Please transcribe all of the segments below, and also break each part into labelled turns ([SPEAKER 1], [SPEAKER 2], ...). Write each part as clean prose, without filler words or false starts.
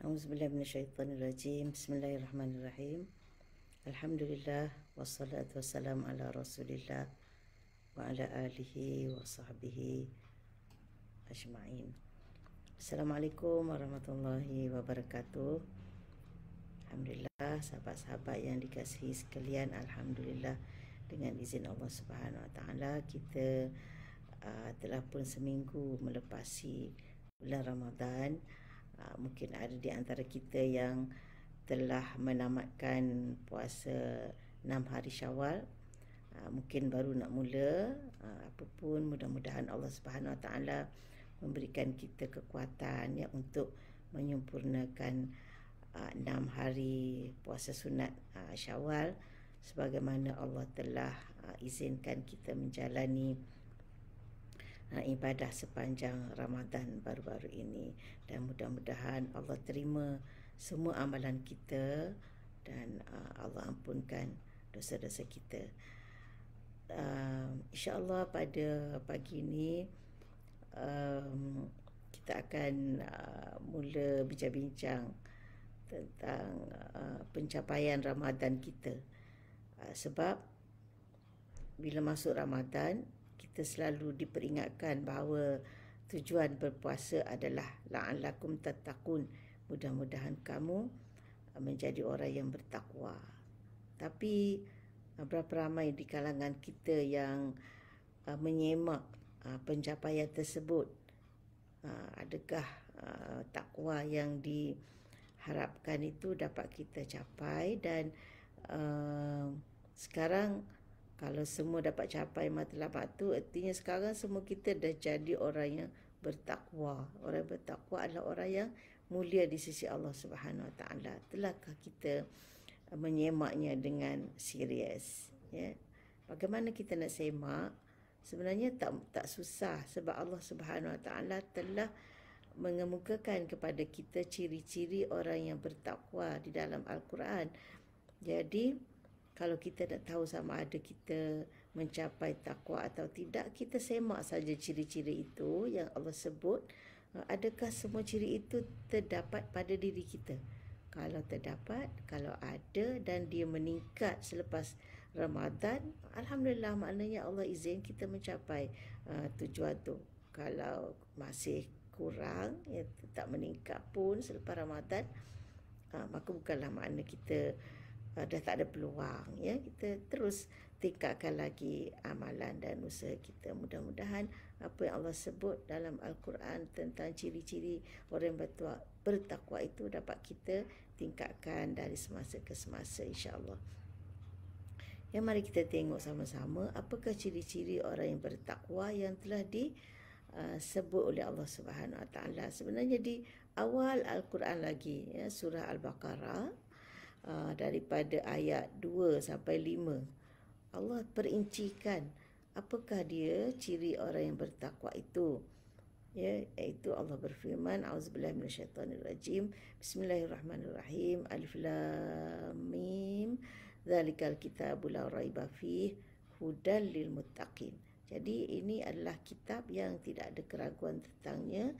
[SPEAKER 1] Auzubillahi minasyaitonirrajim. Bismillahirrahmanirrahim. Alhamdulillah wassalatu wassalamu ala Rasulillah wa ala alihi wa sahbihi ajma'in. Assalamualaikum warahmatullahi wabarakatuh. Alhamdulillah, sahabat-sahabat yang dikasihi sekalian, alhamdulillah dengan izin Allah Subhanahu wa taala kita telah pun seminggu melepasi bulan Ramadan. Mungkin ada di antara kita yang telah menamatkan puasa 6 hari Syawal, mungkin baru nak mula. Apapun, mudah-mudahan Allah Subhanahu Wa Taala memberikan kita kekuatan ya untuk menyempurnakan 6 hari puasa sunat Syawal sebagaimana Allah telah izinkan kita menjalani ibadah sepanjang Ramadan baru-baru ini, dan mudah-mudahan Allah terima semua amalan kita dan Allah ampunkan dosa-dosa kita. InsyaAllah pada pagi ini kita akan mula bincang-bincang tentang pencapaian Ramadan kita. Sebab bila masuk Ramadan, kita selalu diperingatkan bahawa tujuan berpuasa adalah la'allakum tattaqun, mudah-mudahan kamu menjadi orang yang bertakwa. Tapi berapa ramai di kalangan kita yang menyemak pencapaian tersebut? Adakah takwa yang diharapkan itu dapat kita capai? Dan sekarang kalau semua dapat capai matlamat tu, artinya sekarang semua kita dah jadi orang yang bertakwa. Orang bertakwa adalah orang yang mulia di sisi Allah Subhanahu Wa Taala. Telahkah kita menyemaknya dengan serius? Ya. Bagaimana kita nak semak? Sebenarnya tak susah, sebab Allah Subhanahu Wa Taala telah mengemukakan kepada kita ciri-ciri orang yang bertakwa di dalam Al-Quran. Jadi kalau kita nak tahu sama ada kita mencapai takwa atau tidak, kita semak saja ciri-ciri itu yang Allah sebut. Adakah semua ciri itu terdapat pada diri kita? Kalau terdapat, kalau ada dan dia meningkat selepas Ramadan, alhamdulillah, maknanya Allah izin kita mencapai tujuan tu. Kalau masih kurang, ya, tak meningkat pun selepas Ramadan, maka bukanlah makna kita dah tak ada peluang. Ya, kita terus tingkatkan lagi amalan dan usaha kita. Mudah-mudahan apa yang Allah sebut dalam Al-Quran tentang ciri-ciri orang yang bertakwa itu dapat kita tingkatkan dari semasa ke semasa, insya-Allah. Ya, mari kita tengok sama-sama apakah ciri-ciri orang yang bertakwa yang telah disebut oleh Allah Subhanahu Wa Taala. Sebenarnya di awal Al-Quran lagi, ya, surah Al-Baqarah, daripada ayat 2 sampai 5, Allah perincikan apakah dia ciri orang yang bertakwa itu. Ya, iaitu Allah berfirman, auzubillahi minasyaitonirrajim, bismillahirrahmanirrahim, alif lam mim, dzalikal kitabul la raiba fihi hudal lil muttaqin. Jadi ini adalah kitab yang tidak ada keraguan tentangnya.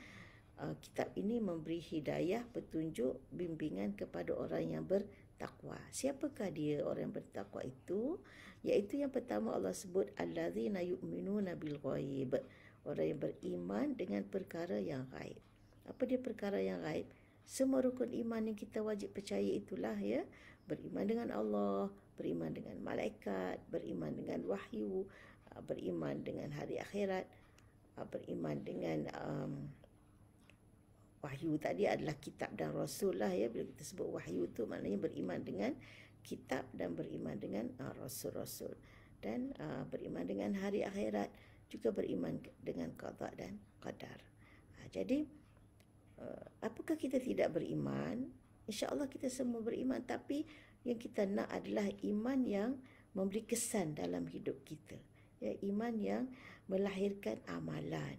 [SPEAKER 1] Kitab ini memberi hidayah, petunjuk, bimbingan kepada orang yang bertakwa. Siapakah dia orang yang bertakwa itu? Iaitu yang pertama Allah sebut allazina yu'minuna bil ghaib, orang yang beriman dengan perkara yang gaib. Apa dia perkara yang gaib? Semua rukun iman yang kita wajib percaya itulah, ya. Beriman dengan Allah, beriman dengan malaikat, beriman dengan wahyu, beriman dengan hari akhirat, beriman dengan wahyu tadi adalah kitab dan rasul lah, ya. Bila kita sebut wahyu tu maknanya beriman dengan kitab dan beriman dengan rasul-rasul, dan beriman dengan hari akhirat, juga beriman dengan qada dan qadar. Jadi apakah kita tidak beriman? InsyaAllah kita semua beriman, tapi yang kita nak adalah iman yang memberi kesan dalam hidup kita, ya, iman yang melahirkan amalan.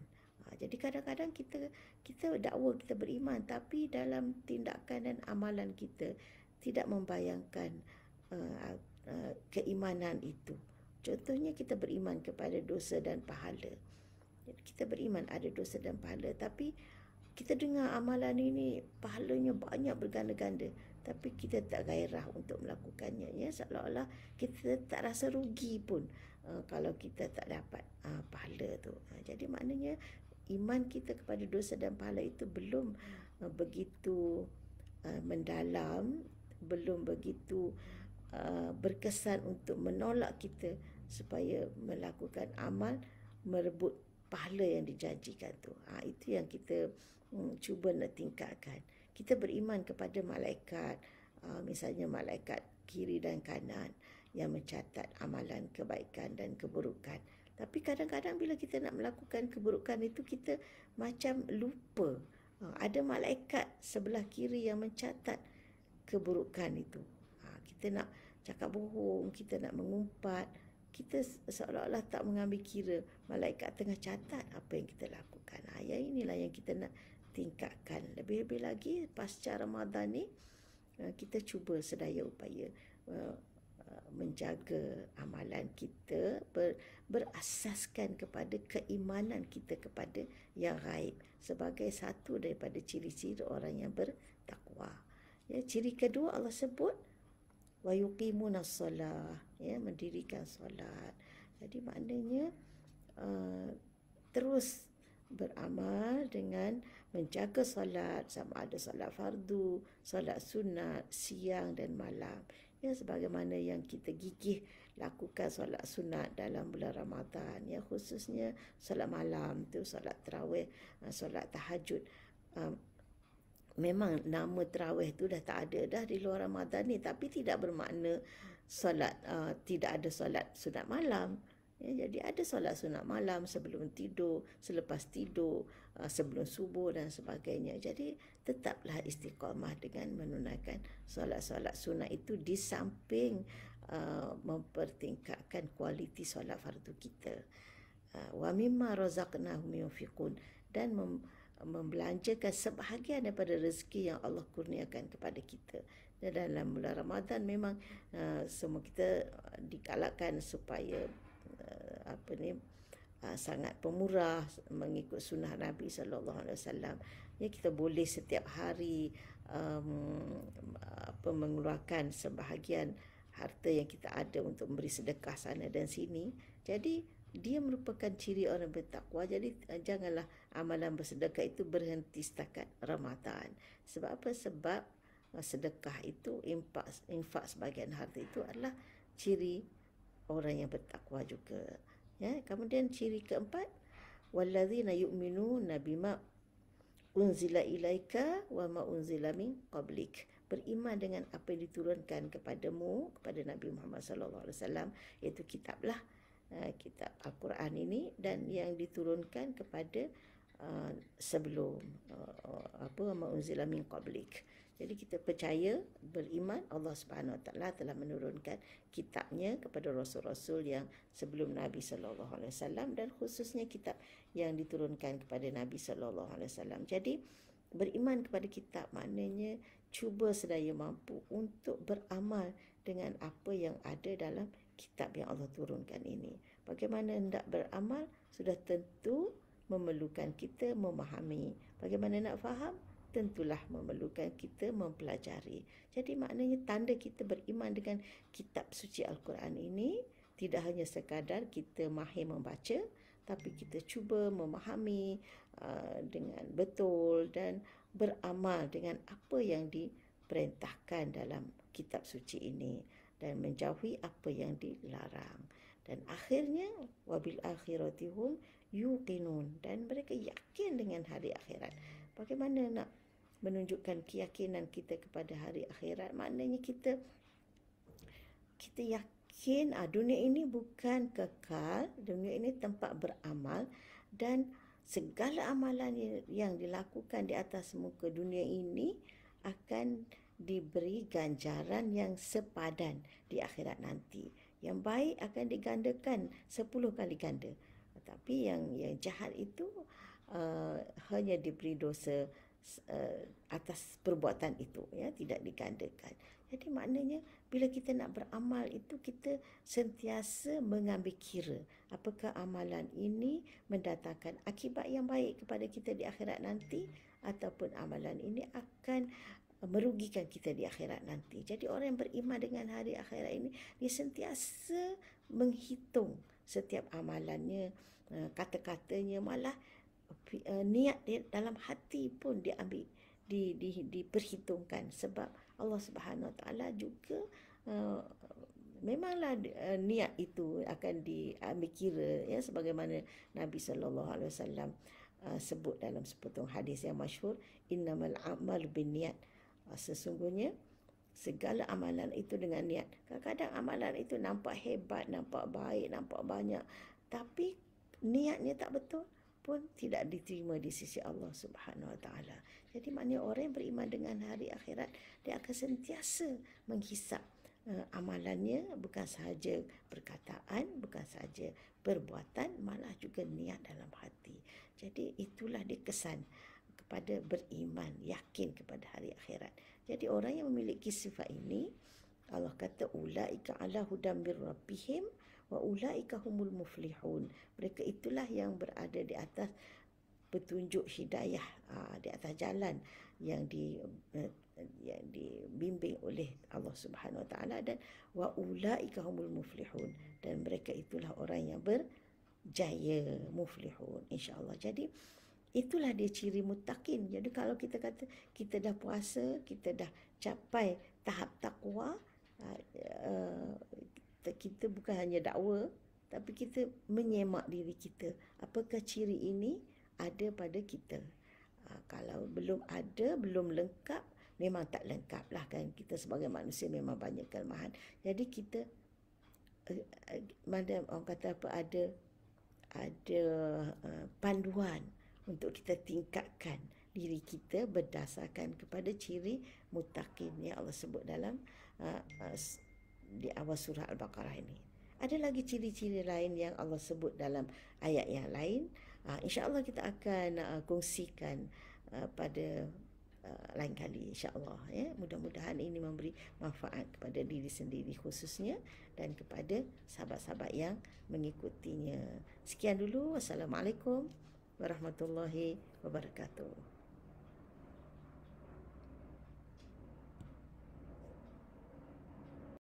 [SPEAKER 1] Jadi kadang-kadang kita dakwa kita beriman, tapi dalam tindakan dan amalan kita tidak membayangkan keimanan itu. Contohnya kita beriman kepada dosa dan pahala. Kita beriman ada dosa dan pahala, tapi kita dengar amalan ini pahalanya banyak berganda-ganda, tapi kita tak gairah untuk melakukannya, ya, seolah-olah kita tak rasa rugi pun kalau kita tak dapat pahala tu. Jadi maknanya iman kita kepada dosa dan pahala itu belum begitu mendalam, belum begitu berkesan untuk menolak kita supaya melakukan amal merebut pahala yang dijanjikan tu. Itu yang kita cuba nak tingkatkan. Kita beriman kepada malaikat, misalnya malaikat kiri dan kanan yang mencatat amalan kebaikan dan keburukan. Tapi kadang-kadang bila kita nak melakukan keburukan itu, kita macam lupa. Ada malaikat sebelah kiri yang mencatat keburukan itu. Kita nak cakap bohong, kita nak mengumpat, kita seolah-olah tak mengambil kira malaikat tengah catat apa yang kita lakukan. Yang inilah yang kita nak tingkatkan. Lebih-lebih lagi pasca Ramadan ni, kita cuba sedaya upaya menjaga amalan kita berasaskan kepada keimanan kita kepada yang gaib sebagai satu daripada ciri-ciri orang yang bertakwa. Ya, ciri kedua Allah sebut wa yuqimunas solah, ya, mendirikan solat. Jadi maknanya terus beramal dengan menjaga solat, sama ada solat fardu, solat sunat, siang dan malam. Ya, sebagaimana yang kita gigih lakukan solat sunat dalam bulan Ramadan, ya, khususnya solat malam tu, solat tarawih, solat tahajud. Memang nama tarawih tu dah tak ada dah di luar Ramadan ni, tapi tidak bermakna solat tidak ada solat sunat malam. Ya, jadi ada solat sunat malam sebelum tidur, selepas tidur, sebelum subuh dan sebagainya. Jadi tetaplah istiqamah dengan menunaikan solat-solat sunat itu di samping mempertingkatkan kualiti solat fardu kita. Wa mimma razaqnahum yunfiqun, dan membelanjakan sebahagian daripada rezeki yang Allah kurniakan kepada kita. Dan dalam bulan Ramadan memang semua kita digalakkan supaya sangat pemurah mengikut sunnah Nabi SAW. Ya, kita boleh setiap hari mengeluarkan sebahagian harta yang kita ada untuk memberi sedekah sana dan sini. Jadi dia merupakan ciri orang bertakwa. Jadi janganlah amalan bersedekah itu berhenti setakat Ramadan. Sebab apa? Sebab sedekah itu, infak sebahagian harta itu adalah ciri orang yang bertakwa juga. Ya, kemudian ciri keempat, wallazina yu'minuna bima unzila ilaika wa ma unzila min qablik. Beriman dengan apa yang diturunkan kepadamu, kepada Nabi Muhammad SAW, iaitu kitablah, kitab Al-Quran ini, dan yang diturunkan kepada sebelum ma unzila min qablik. Jadi kita percaya, beriman Allah Subhanahu Wa Taala telah menurunkan kitabnya kepada rasul-rasul yang sebelum Nabi sallallahu alaihi wasallam, dan khususnya kitab yang diturunkan kepada Nabi sallallahu alaihi wasallam. Jadi beriman kepada kitab maknanya cuba sedaya mampu untuk beramal dengan apa yang ada dalam kitab yang Allah turunkan ini. Bagaimana hendak beramal sudah tentu memerlukan kita memahami. Bagaimana nak faham? Tentulah memerlukan kita mempelajari. Jadi maknanya tanda kita beriman dengan kitab suci Al-Quran ini tidak hanya sekadar kita mahir membaca, tapi kita cuba memahami dengan betul dan beramal dengan apa yang diperintahkan dalam kitab suci ini dan menjauhi apa yang dilarang. Dan akhirnya wabil akhiratihum yuqinun, dan mereka yakin dengan hari akhirat. Bagaimana nak menunjukkan keyakinan kita kepada hari akhirat? Maknanya kita yakin dunia ini bukan kekal, dunia ini tempat beramal, dan segala amalan yang dilakukan di atas muka dunia ini akan diberi ganjaran yang sepadan di akhirat nanti. Yang baik akan digandakan 10 kali ganda. Tapi yang jahat itu hanya diberi dosa atas perbuatan itu, ya, tidak digandakan. Jadi maknanya bila kita nak beramal itu, kita sentiasa mengambil kira apakah amalan ini mendatangkan akibat yang baik kepada kita di akhirat nanti ataupun amalan ini akan merugikan kita di akhirat nanti. Jadi orang yang beriman dengan hari akhirat ini, dia sentiasa menghitung setiap amalannya, kata-katanya, malah niat dia dalam hati pun dia ambil diperhitungkan, sebab Allah Subhanahu Wa Taala juga memanglah niat itu akan diambil kira, ya, sebagaimana Nabi sallallahu alaihi wasallam sebut dalam sepotong hadis yang masyhur, innamal a'malu binniyat. Sesungguhnya segala amalan itu dengan niat. Kadang-kadang amalan itu nampak hebat, nampak baik, nampak banyak, tapi niatnya tak betul pun tidak diterima di sisi Allah Subhanahu Wa Taala. Jadi maknanya orang yang beriman dengan hari akhirat, dia akan sentiasa menghisap amalannya, bukan sahaja perkataan, bukan sahaja perbuatan, malah juga niat dalam hati. Jadi itulah dia kesan kepada beriman, yakin kepada hari akhirat. Jadi orang yang memiliki sifat ini, Allah kata ulaika ala hudam mir rabbihim wa ulaika humul muflihun. Mereka itulah yang berada di atas petunjuk hidayah, di atas jalan yang dibimbing oleh Allah Subhanahu Wa Taala, dan wa ulaika humul muflihun, dan mereka itulah orang yang berjaya, muflihun, insya-Allah. Jadi itulah dia ciri muttaqin. Jadi kalau kita kata kita dah puasa, kita dah capai tahap takwa, kita bukan hanya dakwa, tapi kita menyemak diri kita. Apakah ciri ini ada pada kita? Kalau belum ada, belum lengkap, memang tak lengkap lah kan. Kita sebagai manusia memang banyak kelemahan. Jadi kita, mana orang kata apa, ada panduan untuk kita tingkatkan diri kita berdasarkan kepada ciri muttaqin yang Allah sebut dalam di awal surah Al-Baqarah ini. Ada lagi ciri-ciri lain yang Allah sebut dalam ayat yang lain. InsyaAllah kita akan kongsikan pada lain kali, insyaAllah, ya. Mudah-mudahan ini memberi manfaat kepada diri sendiri khususnya dan kepada sahabat-sahabat yang mengikutinya. Sekian dulu. Wassalamualaikum warahmatullahi wabarakatuh.